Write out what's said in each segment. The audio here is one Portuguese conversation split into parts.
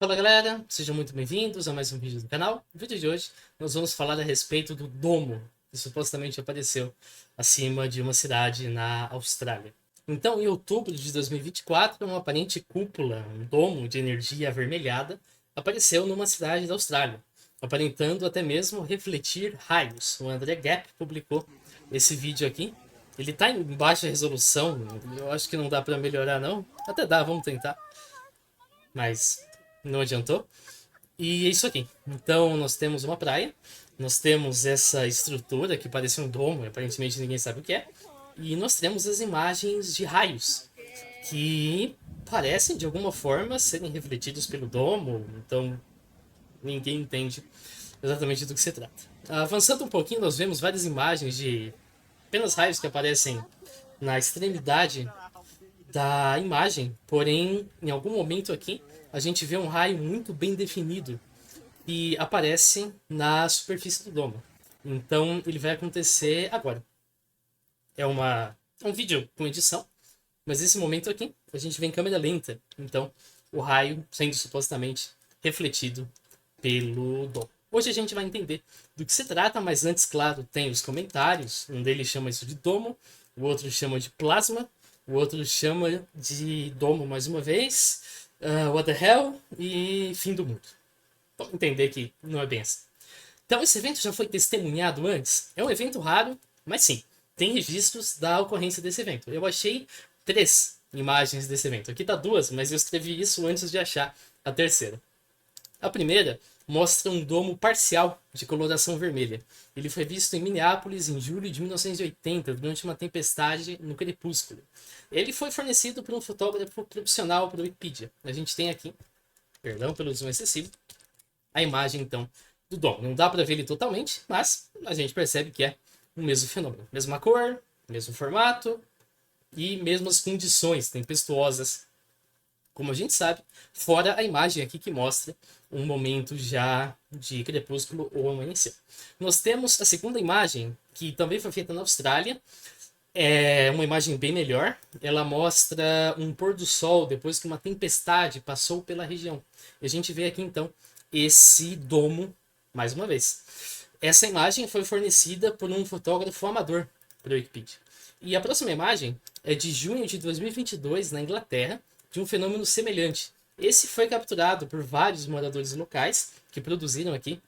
Fala galera, sejam muito bem-vindos a mais um vídeo do canal. No vídeo de hoje nós vamos falar a respeito do domo que supostamente apareceu acima de uma cidade na Austrália. Então, em outubro de 2024, uma aparente cúpula, um domo de energia avermelhada, apareceu numa cidade da Austrália, aparentando até mesmo refletir raios. O André Gap publicou esse vídeo aqui. Ele está em baixa resolução, eu acho que não dá para melhorar não. Até dá, vamos tentar, mas não adiantou. E é isso aqui. Então nós temos uma praia, nós temos essa estrutura que parece um domo, aparentemente ninguém sabe o que é, e nós temos as imagens de raios que parecem de alguma forma serem refletidos pelo domo, então ninguém entende exatamente do que se trata. Avançando um pouquinho, nós vemos várias imagens de apenas raios que aparecem na extremidade da imagem, porém, em algum momento aqui, a gente vê um raio muito bem definido que aparece na superfície do domo. Então ele vai acontecer agora. É um vídeo com edição, mas nesse momento aqui a gente vê em câmera lenta. Então o raio sendo supostamente refletido pelo domo. Hoje a gente vai entender do que se trata, mas antes, claro, tem os comentários. Um deles chama isso de domo, o outro chama de plasma, o outro chama de domo mais uma vez, what the hell e fim do mundo. Vamos entender que não é bem assim. Então, esse evento já foi testemunhado antes? É um evento raro, mas sim, tem registros da ocorrência desse evento. Eu achei 3 imagens desse evento. Aqui tá 2, mas eu escrevi isso antes de achar a terceira. A primeira mostra um domo parcial de coloração vermelha. Ele foi visto em Minneapolis em julho de 1980, durante uma tempestade no crepúsculo. Ele foi fornecido por um fotógrafo profissional para o Wikipedia. A gente tem aqui, perdão pelo zoom excessivo, a imagem, então, do dom. Não dá para ver ele totalmente, mas a gente percebe que é o mesmo fenômeno. Mesma cor, mesmo formato e mesmas condições tempestuosas, como a gente sabe, fora a imagem aqui que mostra um momento já de crepúsculo ou amanhecer. Nós temos a segunda imagem, que também foi feita na Austrália. É uma imagem bem melhor. Ela mostra um pôr do sol depois que uma tempestade passou pela região. E a gente vê aqui então esse domo mais uma vez. Essa imagem foi fornecida por um fotógrafo amador para o Wikipedia. E a próxima imagem é de junho de 2022 na Inglaterra, de um fenômeno semelhante. Esse foi capturado por vários moradores locais que produziram aqui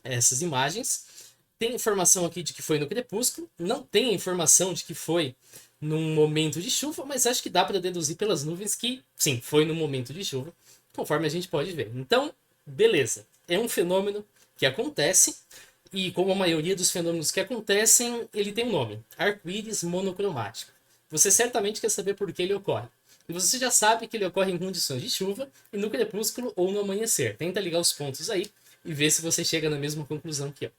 essas imagens. Tem informação aqui de que foi no crepúsculo, não tem informação de que foi num momento de chuva, mas acho que dá para deduzir pelas nuvens que sim, foi no momento de chuva, conforme a gente pode ver. Então, beleza, é um fenômeno que acontece e como a maioria dos fenômenos que acontecem, ele tem um nome, arco-íris monocromático. Você certamente quer saber por que ele ocorre. E você já sabe que ele ocorre em condições de chuva e no crepúsculo ou no amanhecer. Tenta ligar os pontos aí e ver se você chega na mesma conclusão que eu.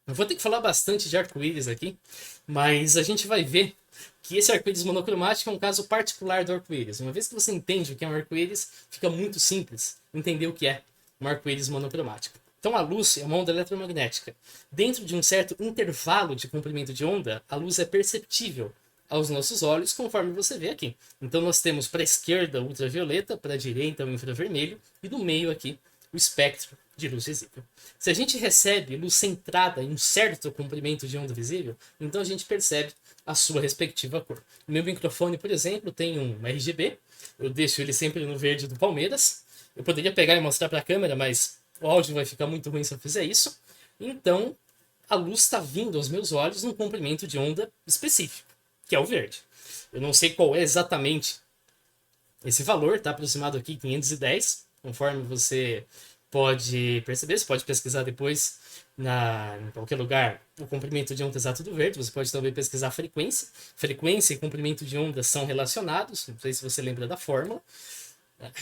Eu vou ter que falar bastante de arco-íris aqui, mas a gente vai ver que esse arco-íris monocromático é um caso particular do arco-íris. Uma vez que você entende o que é um arco-íris, fica muito simples entender o que é um arco-íris monocromático. Então a luz é uma onda eletromagnética. Dentro de um certo intervalo de comprimento de onda, a luz é perceptível aos nossos olhos, conforme você vê aqui. Então nós temos para a esquerda o ultravioleta, para a direita o infravermelho e no meio aqui o espectro de luz visível. Se a gente recebe luz centrada em um certo comprimento de onda visível, então a gente percebe a sua respectiva cor. O meu microfone, por exemplo, tem um RGB, eu deixo ele sempre no verde do Palmeiras. Eu poderia pegar e mostrar para a câmera, mas o áudio vai ficar muito ruim se eu fizer isso. Então, a luz está vindo aos meus olhos num comprimento de onda específico, que é o verde. Eu não sei qual é exatamente esse valor, está aproximado aqui 510, conforme você pode perceber, você pode pesquisar depois em qualquer lugar o comprimento de onda exato do verde, você pode também pesquisar a frequência. Frequência e comprimento de onda são relacionados, não sei se você lembra da fórmula.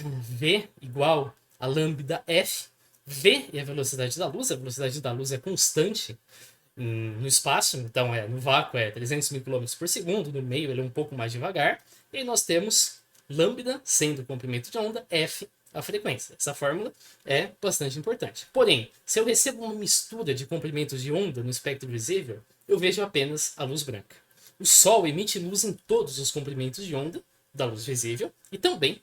V igual a lambda F. V é a velocidade da luz é constante no espaço, então no vácuo é 300 mil km por segundo, no meio ele é um pouco mais devagar, e nós temos lambda sendo o comprimento de onda, F a frequência. Essa fórmula é bastante importante. Porém, se eu recebo uma mistura de comprimentos de onda no espectro visível, eu vejo apenas a luz branca. O Sol emite luz em todos os comprimentos de onda da luz visível e também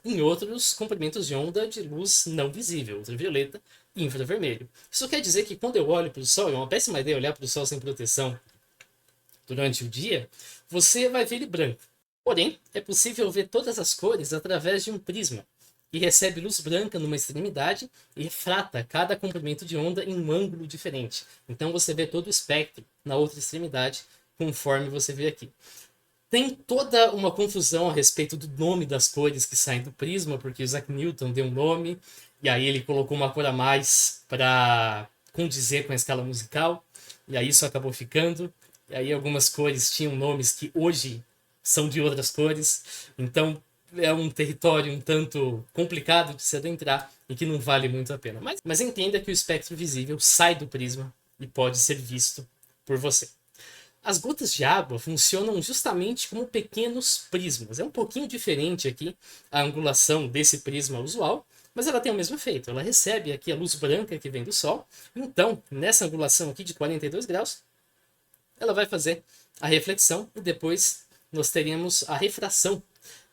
em outros comprimentos de onda de luz não visível, ultravioleta e infravermelho. Isso quer dizer que quando eu olho para o Sol, é uma péssima ideia olhar para o Sol sem proteção durante o dia, você vai ver ele branco. Porém, é possível ver todas as cores através de um prisma, que recebe luz branca numa extremidade e refrata cada comprimento de onda em um ângulo diferente. Então você vê todo o espectro na outra extremidade, conforme você vê aqui. Tem toda uma confusão a respeito do nome das cores que saem do prisma, porque Isaac Newton deu um nome, e aí ele colocou uma cor a mais para condizer com a escala musical, e aí isso acabou ficando. E aí algumas cores tinham nomes que hoje são de outras cores, então é um território um tanto complicado de se adentrar e que não vale muito a pena. Mas entenda que o espectro visível sai do prisma e pode ser visto por você. As gotas de água funcionam justamente como pequenos prismas. É um pouquinho diferente aqui a angulação desse prisma usual, mas ela tem o mesmo efeito. Ela recebe aqui a luz branca que vem do Sol. Então, nessa angulação aqui de 42 graus, ela vai fazer a reflexão e depois nós teremos a refração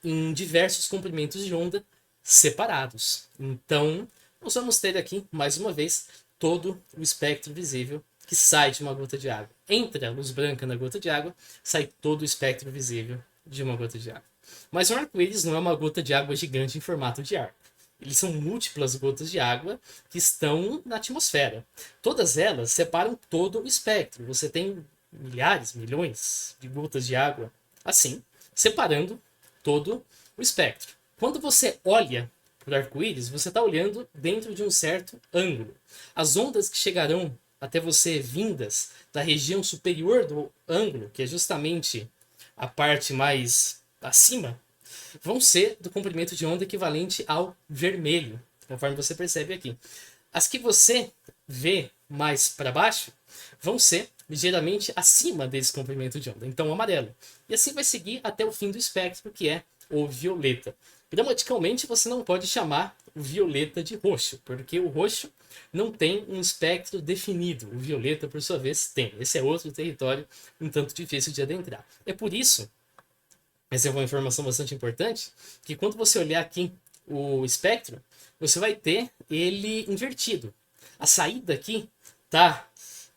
em diversos comprimentos de onda separados. Então, nós vamos ter aqui, mais uma vez, todo o espectro visível que sai de uma gota de água. Entra a luz branca na gota de água, sai todo o espectro visível de uma gota de água. Mas um arco-íris não é uma gota de água gigante em formato de arco. Eles são múltiplas gotas de água que estão na atmosfera. Todas elas separam todo o espectro. Você tem milhares, milhões de gotas de água assim, separando todo o espectro. Quando você olha para o arco-íris, você está olhando dentro de um certo ângulo. As ondas que chegarão até você vindas da região superior do ângulo, que é justamente a parte mais acima, vão ser do comprimento de onda equivalente ao vermelho, conforme você percebe aqui. As que você vê mais para baixo vão ser ligeiramente acima desse comprimento de onda, então amarelo. E assim vai seguir até o fim do espectro, que é o violeta. Gramaticalmente, você não pode chamar o violeta de roxo, porque o roxo não tem um espectro definido. O violeta, por sua vez, tem. Esse é outro território um tanto difícil de adentrar. É por isso, essa é uma informação bastante importante, que quando você olhar aqui o espectro, você vai ter ele invertido. A saída aqui está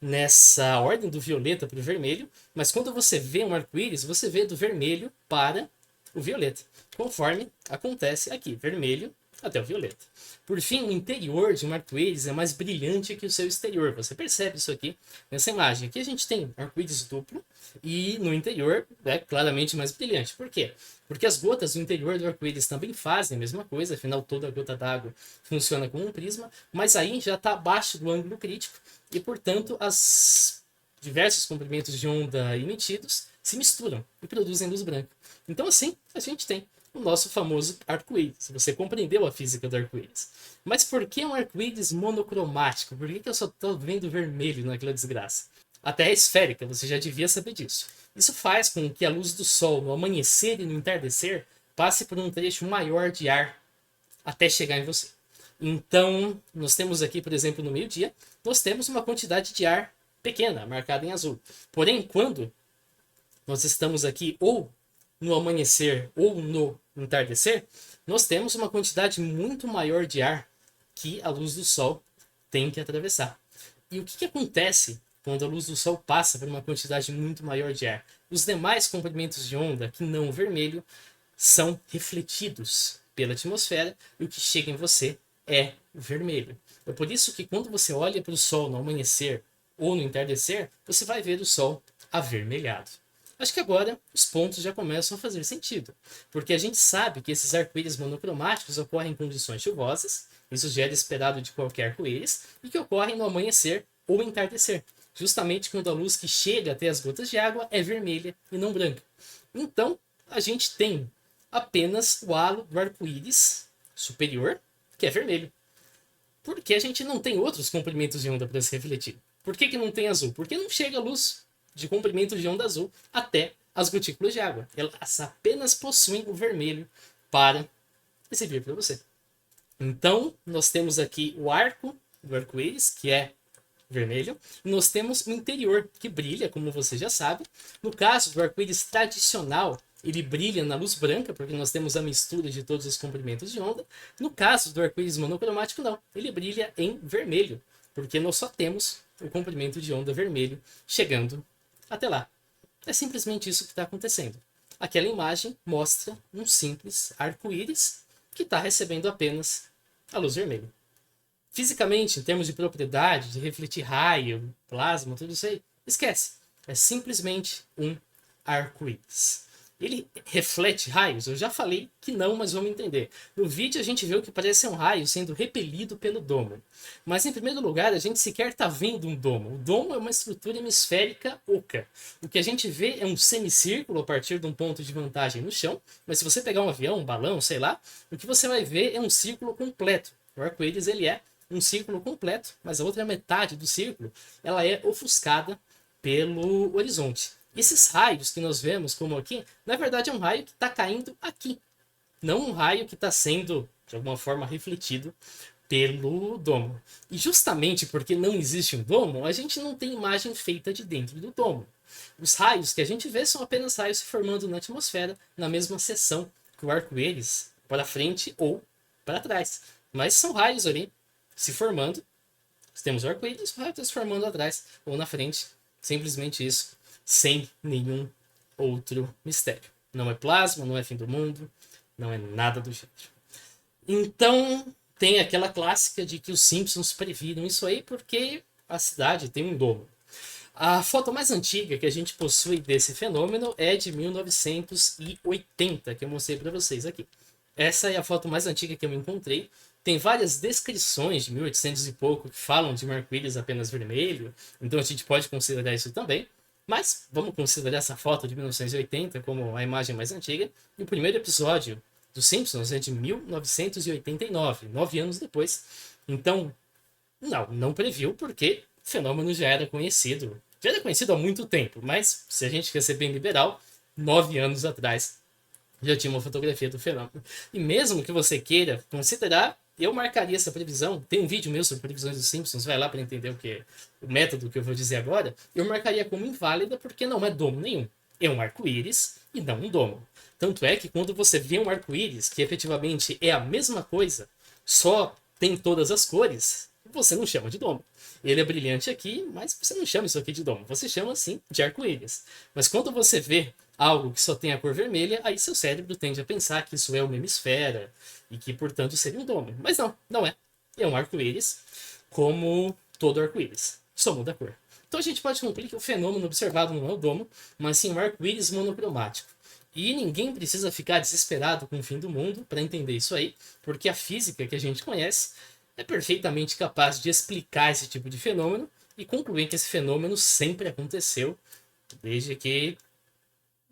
nessa ordem do violeta para o vermelho, mas quando você vê um arco-íris, você vê do vermelho para o violeta, conforme acontece aqui, vermelho até o violeta. Por fim, o interior de um arco-íris é mais brilhante que o seu exterior. Você percebe isso aqui nessa imagem. Aqui a gente tem arco-íris duplo e no interior é claramente mais brilhante. Por quê? Porque as gotas do interior do arco-íris também fazem a mesma coisa, afinal toda gota d'água funciona como um prisma, mas aí já está abaixo do ângulo crítico e, portanto, os diversos comprimentos de onda emitidos se misturam e produzem luz branca. Então, assim, a gente tem o nosso famoso arco-íris. Você compreendeu a física do arco-íris. Mas por que um arco-íris monocromático? Por que eu só estou vendo vermelho naquela desgraça? A Terra é esférica, você já devia saber disso. Isso faz com que a luz do Sol, no amanhecer e no entardecer, passe por um trecho maior de ar até chegar em você. Então, nós temos aqui, por exemplo, no meio-dia, nós temos uma quantidade de ar pequena, marcada em azul. Porém, quando nós estamos aqui ou no amanhecer ou no entardecer, nós temos uma quantidade muito maior de ar que a luz do Sol tem que atravessar. E o que acontece quando a luz do Sol passa por uma quantidade muito maior de ar? Os demais comprimentos de onda, que não o vermelho, são refletidos pela atmosfera e o que chega em você é vermelho. É por isso que quando você olha para o Sol no amanhecer ou no entardecer, você vai ver o Sol avermelhado. Acho que agora os pontos já começam a fazer sentido, porque a gente sabe que esses arco-íris monocromáticos ocorrem em condições chuvosas, isso já era esperado de qualquer arco-íris, e que ocorrem no amanhecer ou entardecer, justamente quando a luz que chega até as gotas de água é vermelha e não branca. Então, a gente tem apenas o halo do arco-íris superior, que é vermelho. Porque a gente não tem outros comprimentos de onda para se refletir. Por que não tem azul? Porque não chega a luz de comprimento de onda azul até as gotículas de água. Elas apenas possuem o vermelho para servir para você. Então, nós temos aqui o arco do arco-íris, que é vermelho, e nós temos o interior, que brilha, como você já sabe. No caso do arco-íris tradicional, ele brilha na luz branca, porque nós temos a mistura de todos os comprimentos de onda. No caso do arco-íris monocromático, não. Ele brilha em vermelho, porque nós só temos o comprimento de onda vermelho chegando até lá. É simplesmente isso que está acontecendo. Aquela imagem mostra um simples arco-íris que está recebendo apenas a luz vermelha. Fisicamente, em termos de propriedade, de refletir raio, plasma, tudo isso aí, esquece. É simplesmente um arco-íris. Ele reflete raios? Eu já falei que não, mas vamos entender. No vídeo a gente vê o que parece um raio sendo repelido pelo domo. Mas em primeiro lugar, a gente sequer está vendo um domo. O domo é uma estrutura hemisférica oca. O que a gente vê é um semicírculo a partir de um ponto de vantagem no chão. Mas se você pegar um avião, um balão, sei lá, o que você vai ver é um círculo completo. O arco-íris ele é um círculo completo, mas a outra metade do círculo ela é ofuscada pelo horizonte. Esses raios que nós vemos, como aqui, na verdade é um raio que está caindo aqui, não um raio que está sendo, de alguma forma, refletido pelo domo. E justamente porque não existe um domo, a gente não tem imagem feita de dentro do domo. Os raios que a gente vê são apenas raios se formando na atmosfera, na mesma seção que o arco-íris, para frente ou para trás. Mas são raios ali se formando. Temos o arco-íris, o raio está se formando atrás ou na frente. Simplesmente isso, sem nenhum outro mistério. Não é plasma, não é fim do mundo, não é nada do gênero. Então, tem aquela clássica de que os Simpsons previram isso aí porque a cidade tem um domo. A foto mais antiga que a gente possui desse fenômeno é de 1980, que eu mostrei para vocês aqui. Essa é a foto mais antiga que eu encontrei. Tem várias descrições de 1800 e pouco que falam de um arco-íris apenas vermelho, então a gente pode considerar isso também. Mas vamos considerar essa foto de 1980 como a imagem mais antiga. E o primeiro episódio dos Simpsons é de 1989, 9 anos depois. Então, não previu porque o fenômeno já era conhecido. Já era conhecido há muito tempo, mas se a gente quer ser bem liberal, 9 anos atrás já tinha uma fotografia do fenômeno. E mesmo que você queira considerar, eu marcaria essa previsão. Tem um vídeo meu sobre previsões dos Simpsons, vai lá para entender o método que eu vou dizer agora. Eu marcaria como inválida porque não é domo nenhum. É um arco-íris e não um domo. Tanto é que quando você vê um arco-íris, que efetivamente é a mesma coisa, só tem todas as cores, você não chama de domo. Ele é brilhante aqui, mas você não chama isso aqui de domo. Você chama, sim, de arco-íris. Mas quando você vê algo que só tem a cor vermelha, aí seu cérebro tende a pensar que isso é uma hemisfera e que, portanto, seria um domo. Mas não é. É um arco-íris, como todo arco-íris. Só muda a cor. Então a gente pode concluir que o fenômeno observado não é o domo, mas sim um arco-íris monocromático. E ninguém precisa ficar desesperado com o fim do mundo para entender isso aí, porque a física que a gente conhece é perfeitamente capaz de explicar esse tipo de fenômeno e concluir que esse fenômeno sempre aconteceu, desde que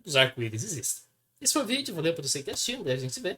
os arco-íris existem. Esse foi o vídeo, valeu por você que assistiu, a gente se vê